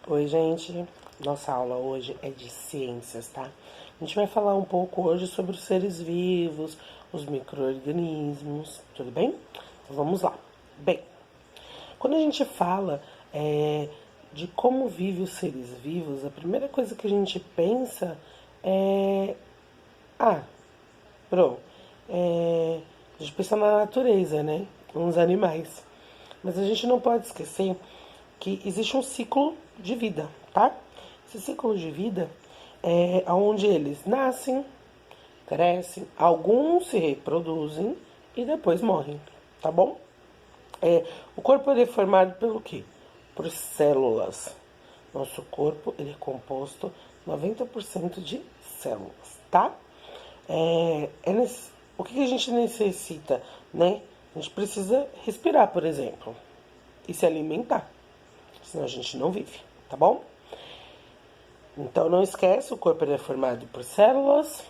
Oi, gente. Nossa aula hoje é de ciências, tá? A gente vai falar um pouco hoje sobre os seres vivos, os micro-organismos, tudo bem? Então, vamos lá. Bem, quando a gente fala de como vivem os seres vivos, a primeira coisa que a gente pensa é... Ah, pronto. A gente pensa na natureza, né? Nos animais. Mas a gente não pode esquecer que existe um ciclo de vida, tá? Esse ciclo de vida é onde eles nascem, crescem, alguns se reproduzem e depois morrem, tá bom? O corpo ele é formado pelo quê? Por células. Nosso corpo ele é composto 90% de células, tá? O que a gente necessita, né? A gente precisa respirar, por exemplo, e se alimentar, senão a gente não vive, tá bom? Então não esquece, o corpo é formado por células,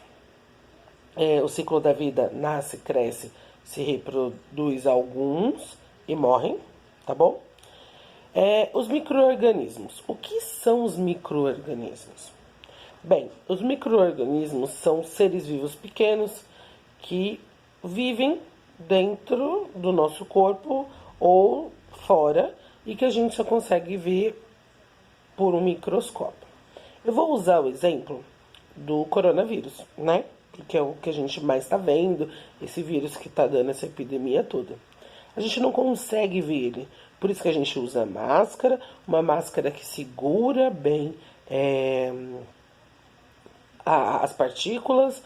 o ciclo da vida nasce, cresce, se reproduz alguns e morrem, tá bom? Os micro-organismos. O que são os micro-organismos? Bem, os micro-organismos são seres vivos pequenos que vivem dentro do nosso corpo ou fora e que a gente só consegue ver por um microscópio. Eu vou usar o exemplo do coronavírus, né? Porque é o que a gente mais está vendo, esse vírus que está dando essa epidemia toda. A gente não consegue ver ele, por isso que a gente usa máscara, uma máscara que segura bem as partículas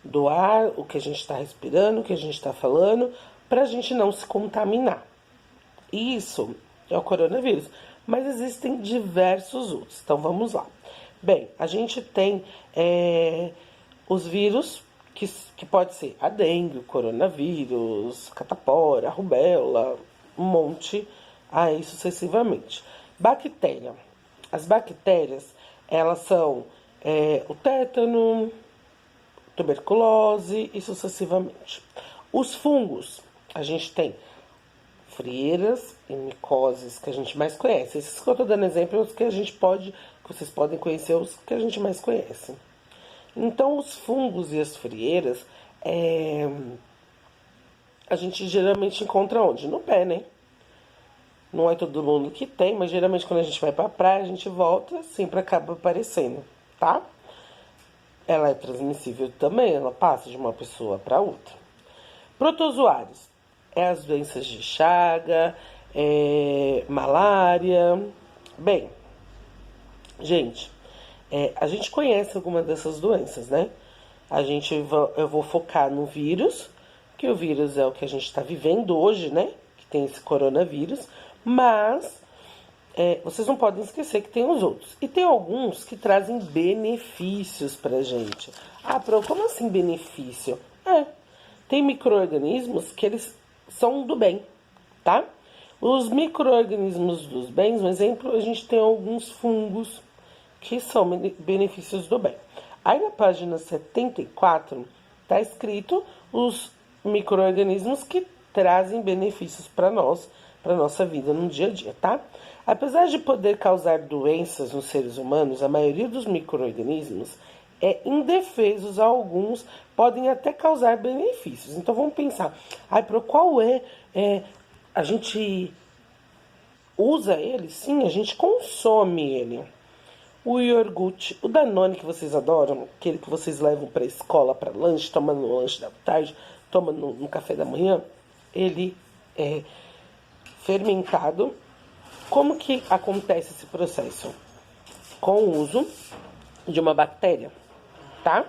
do ar, o que a gente está respirando, o que a gente está falando, para a gente não se contaminar. Isso é o coronavírus, mas existem diversos outros, então vamos lá. Bem, a gente tem os vírus que pode ser a dengue, o coronavírus, catapora, a rubéola, um monte, aí sucessivamente. Bactéria. As bactérias, elas são o tétano, tuberculose e sucessivamente. Os fungos, a gente tem frieiras e micoses que a gente mais conhece. Esses que eu tô dando exemplo são os que a gente pode, que vocês podem conhecer, os que a gente mais conhece. Então, os fungos e as frieiras, a gente geralmente encontra onde? No pé, né? Não é todo mundo que tem, mas geralmente quando a gente vai pra praia, a gente volta, sempre acaba aparecendo, tá? Ela é transmissível também, ela passa de uma pessoa para outra. Protozoários é as doenças de Chaga, malária. Bem, gente, a gente conhece algumas dessas doenças, né? Eu vou focar no vírus, que o vírus é o que a gente está vivendo hoje, né? Que tem esse coronavírus, mas vocês não podem esquecer que tem os outros. E tem alguns que trazem benefícios pra gente. Ah, como assim benefício? Tem micro-organismos que eles são do bem, tá? Os micro-organismos dos bens, um exemplo, a gente tem alguns fungos que são benefícios do bem. Aí na página 74 está escrito os micro-organismos que trazem benefícios para nós, para nossa vida no dia a dia, tá? Apesar de poder causar doenças nos seres humanos, a maioria dos micro-organismos indefesos, alguns podem até causar benefícios. Então vamos pensar, qual a gente usa ele? Sim, a gente consome ele. O iogurte, o Danone que vocês adoram, aquele que vocês levam para a escola, para lanche, toma no lanche da tarde, toma no café da manhã, ele é fermentado. Como que acontece esse processo? Com o uso de uma bactéria, tá?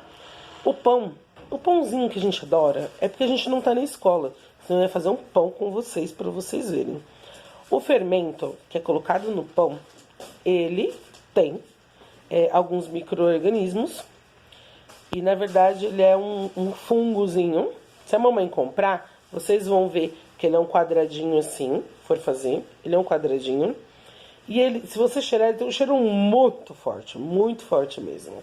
O pãozinho que a gente adora, é porque a gente não tá na escola. Senão eu ia fazer um pão com vocês para vocês verem. O fermento que é colocado no pão, ele tem alguns micro-organismos e na verdade ele é um fungozinho. Se a mamãe comprar, vocês vão ver que ele é um quadradinho assim, for fazer, ele é um quadradinho. E ele, se você cheirar, ele tem um cheiro muito forte mesmo.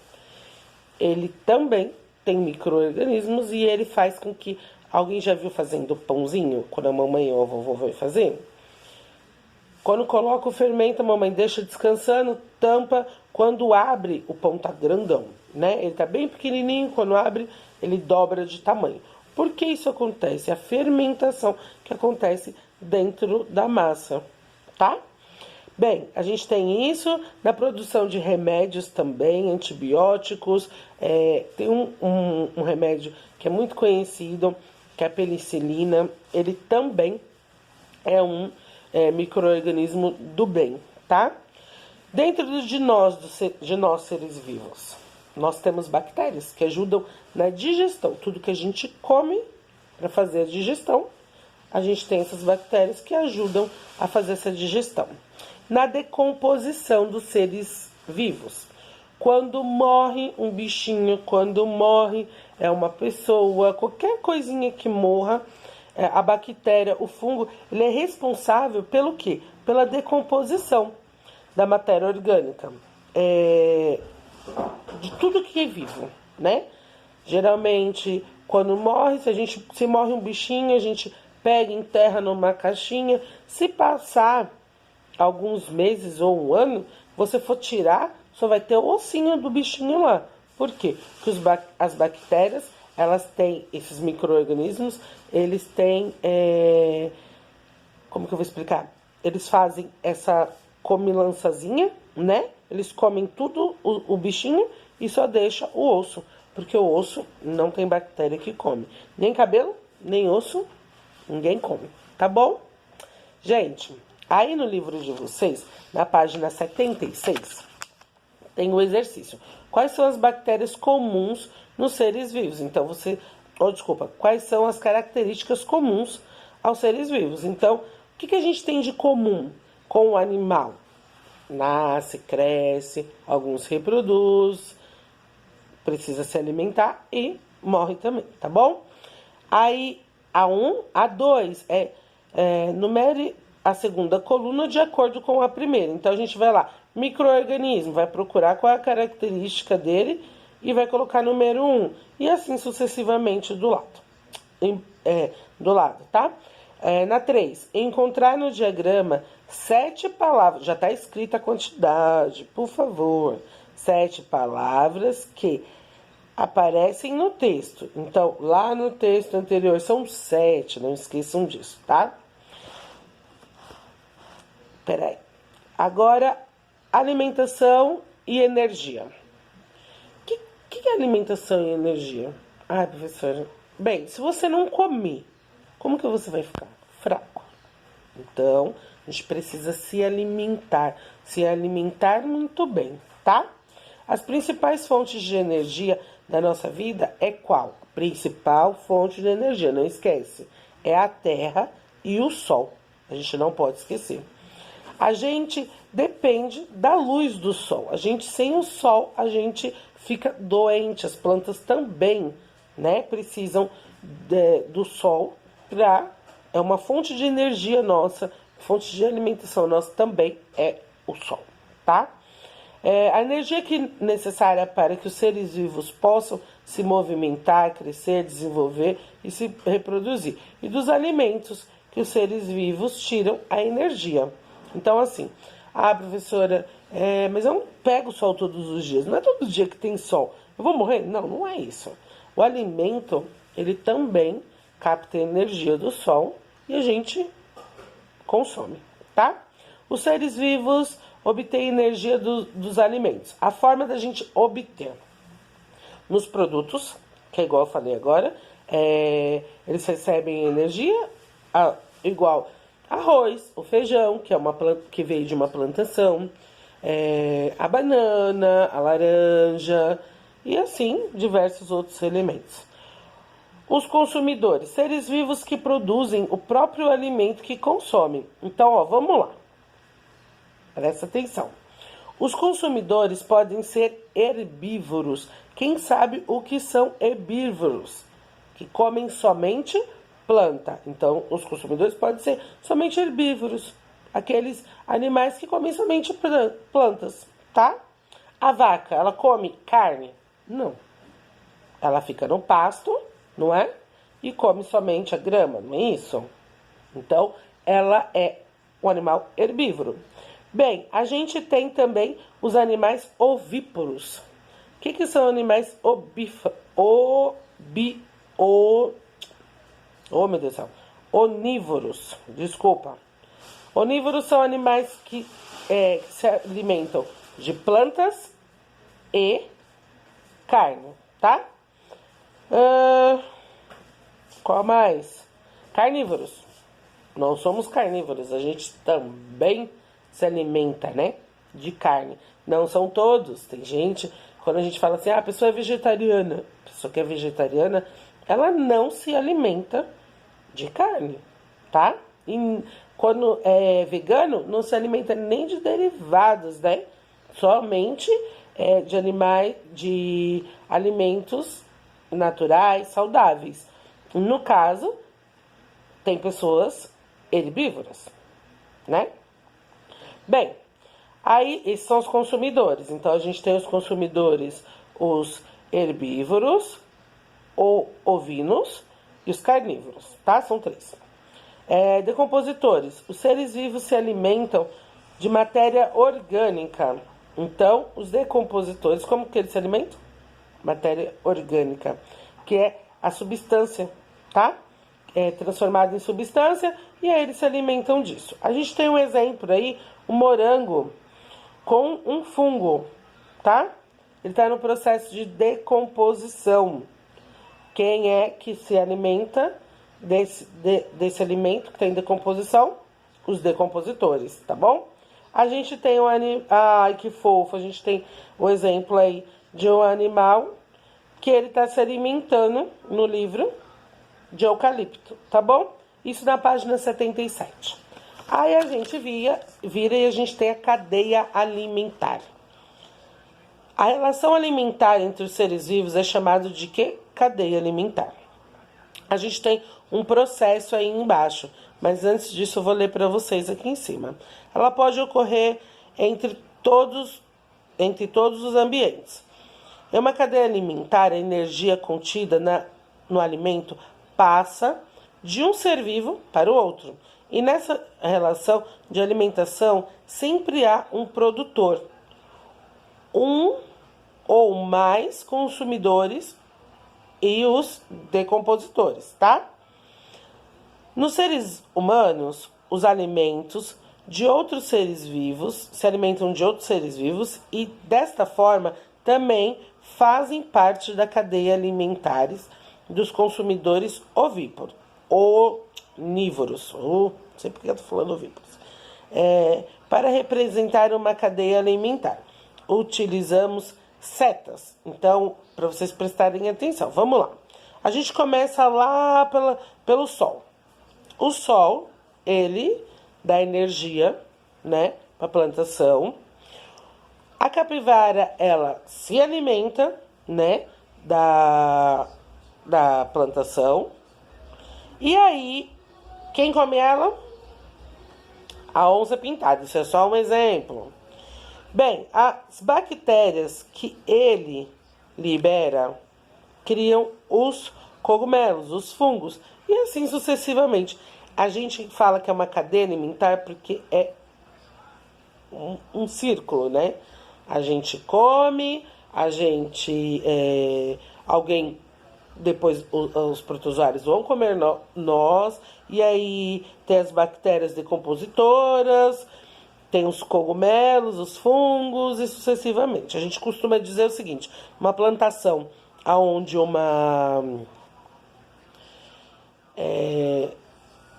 Ele também tem micro-organismos e ele faz com que... Alguém já viu fazendo pãozinho? Quando a mamãe ou a vovó vai fazer? Quando coloca o fermento, a mamãe deixa descansando, tampa. Quando abre, o pão tá grandão, né? Ele tá bem pequenininho, quando abre, ele dobra de tamanho. Por que isso acontece? A fermentação que acontece dentro da massa, tá? Bem, a gente tem isso na produção de remédios também, antibióticos. Tem um remédio que é muito conhecido, que é a penicilina. Ele também é um micro-organismo do bem, tá? Dentro de nós seres vivos, nós temos bactérias que ajudam na digestão. Tudo que a gente come para fazer a digestão, a gente tem essas bactérias que ajudam a fazer essa digestão. Na decomposição dos seres vivos, quando morre um bichinho, quando morre uma pessoa, qualquer coisinha que morra, a bactéria, o fungo, ele é responsável pelo quê? Pela decomposição da matéria orgânica, de tudo que é vivo, né? Geralmente, quando morre, se morre um bichinho, a gente pega e enterra numa caixinha. Se passar alguns meses ou um ano, você for tirar, só vai ter o ossinho do bichinho lá. Por quê? Porque as bactérias, elas têm, esses micro-organismos, eles têm, como que eu vou explicar? Eles fazem essa comilançazinha, né? Eles comem tudo, o bichinho, e só deixa o osso. Porque o osso não tem bactéria que come. Nem cabelo, nem osso, ninguém come. Tá bom? Gente, aí no livro de vocês, na página 76, tem o exercício. Quais são as bactérias comuns nos seres vivos? Então, quais são as características comuns aos seres vivos? Então, o que a gente tem de comum com o animal? Nasce, cresce, alguns reproduz, precisa se alimentar e morre também, tá bom? Aí, a 2 numere a segunda coluna de acordo com a primeira. Então, a gente vai lá, micro-organismo, vai procurar qual é a característica dele e vai colocar número 1. E assim sucessivamente do lado, tá? Na 3, encontrar no diagrama 7 palavras, já está escrita a quantidade, por favor. 7 palavras que aparecem no texto. Então, lá no texto anterior são 7, não esqueçam disso, tá? Peraí. Agora, alimentação e energia. O que é alimentação e energia? Ai, professora. Bem, se você não comer, como que você vai ficar? Fraco. Então, a gente precisa se alimentar muito bem, tá? As principais fontes de energia da nossa vida é qual? A principal fonte de energia, não esquece, é a Terra e o Sol. A gente não pode esquecer. A gente depende da luz do Sol. A gente, sem o Sol, a gente fica doente. As plantas também, né, precisam do Sol é uma fonte de energia nossa, fonte de alimentação nossa também é o Sol, tá? A energia necessária para que os seres vivos possam se movimentar, crescer, desenvolver e se reproduzir. E dos alimentos que os seres vivos tiram a energia. Então, assim, professora, mas eu não pego sol todos os dias. Não é todo dia que tem sol. Eu vou morrer? Não, não é isso. O alimento, ele também capta a energia do sol e a gente consome, tá? Os seres vivos obtêm energia dos alimentos. A forma da gente obter nos produtos, que é igual eu falei agora, eles recebem energia igual arroz, o feijão, que é uma planta que veio de uma plantação, a banana, a laranja e assim diversos outros elementos. Os consumidores, seres vivos que produzem o próprio alimento que consomem. Então, vamos lá. Presta atenção. Os consumidores podem ser herbívoros. Quem sabe o que são herbívoros? Que comem somente planta. Então, os consumidores podem ser somente herbívoros. Aqueles animais que comem somente plantas, tá? A vaca, ela come carne? Não. Ela fica no pasto, não é? E come somente a grama, não é isso? Então, ela é um animal herbívoro. Bem, a gente tem também os animais ovíparos. O que são animais oh, meu Deus do céu. Onívoros, desculpa. Onívoros são animais que se alimentam de plantas e carne, tá? Qual mais? Carnívoros. Não somos carnívoros, a gente também se alimenta, né? De carne. Não são todos. Tem gente, quando a gente fala assim, a pessoa é vegetariana. A pessoa que é vegetariana, ela não se alimenta de carne, tá? E quando é vegano, não se alimenta nem de derivados, né? Somente de animais, de alimentos naturais, saudáveis. No caso, tem pessoas herbívoras, né? Bem, aí esses são os consumidores. Então a gente tem os consumidores, os herbívoros, ou ovinos e os carnívoros, tá? São 3. Decompositores. Os seres vivos se alimentam de matéria orgânica. Então, os decompositores, como que eles se alimentam? Matéria orgânica, que é a substância, tá? É transformada em substância e aí eles se alimentam disso. A gente tem um exemplo aí, um morango com um fungo, tá? Ele está no processo de decomposição. Quem é que se alimenta desse alimento que tem decomposição? Os decompositores, tá bom? A gente tem ai, que fofo, a gente tem o exemplo aí de um animal que ele está se alimentando no livro de eucalipto, tá bom? Isso na página 77. Aí a gente vira e a gente tem a cadeia alimentar. A relação alimentar entre os seres vivos é chamado de quê? Cadeia alimentar. A gente tem um processo aí embaixo, mas antes disso eu vou ler para vocês aqui em cima. Ela pode ocorrer entre todos os ambientes. Em uma cadeia alimentar, a energia contida no alimento passa de um ser vivo para o outro. E nessa relação de alimentação, sempre há um produtor, um ou mais consumidores e os decompositores, tá? Nos seres humanos, os alimentos de outros seres vivos se alimentam de outros seres vivos e, desta forma, também fazem parte da cadeia alimentares dos consumidores ovíparos, onívoros, não sei porque eu estou falando ovíparos. Para representar uma cadeia alimentar, utilizamos setas. Então, para vocês prestarem atenção, vamos lá. A gente começa lá pelo Sol. O Sol, ele dá energia, né, para a plantação. A capivara, ela se alimenta, né, da plantação. E aí, quem come ela? A onça pintada. Isso é só um exemplo. Bem, as bactérias que ele libera criam os cogumelos, os fungos, e assim sucessivamente. A gente fala que é uma cadeia alimentar porque é um círculo, né? A gente come, alguém, depois os protozoários vão comer nós, e aí tem as bactérias decompositoras, tem os cogumelos, os fungos e sucessivamente. A gente costuma dizer o seguinte, uma plantação onde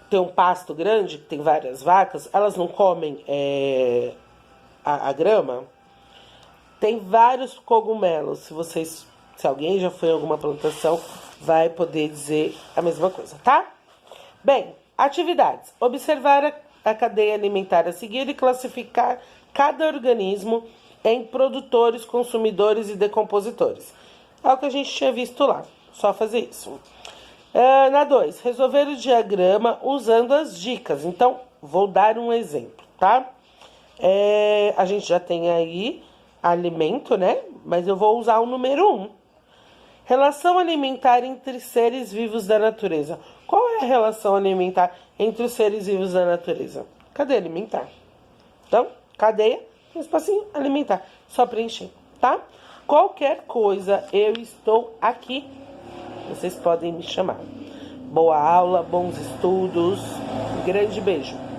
tem um pasto grande, que tem várias vacas, elas não comem a grama. Tem vários cogumelos. Se alguém já foi em alguma plantação, vai poder dizer a mesma coisa, tá? Bem, atividades. Observar a cadeia alimentar a seguir e classificar cada organismo em produtores, consumidores e decompositores. É o que a gente tinha visto lá. Só fazer isso. Na 2, resolver o diagrama usando as dicas. Então, vou dar um exemplo, tá? A gente já tem aí alimento, né? Mas eu vou usar o número 1. Relação alimentar entre seres vivos da natureza. Qual é a relação alimentar entre os seres vivos da natureza? cadeia alimentar. Então, cadeia, espacinho, alimentar. Só preencher, tá? Qualquer coisa, eu estou aqui. Vocês podem me chamar. Boa aula, bons estudos. Um grande beijo.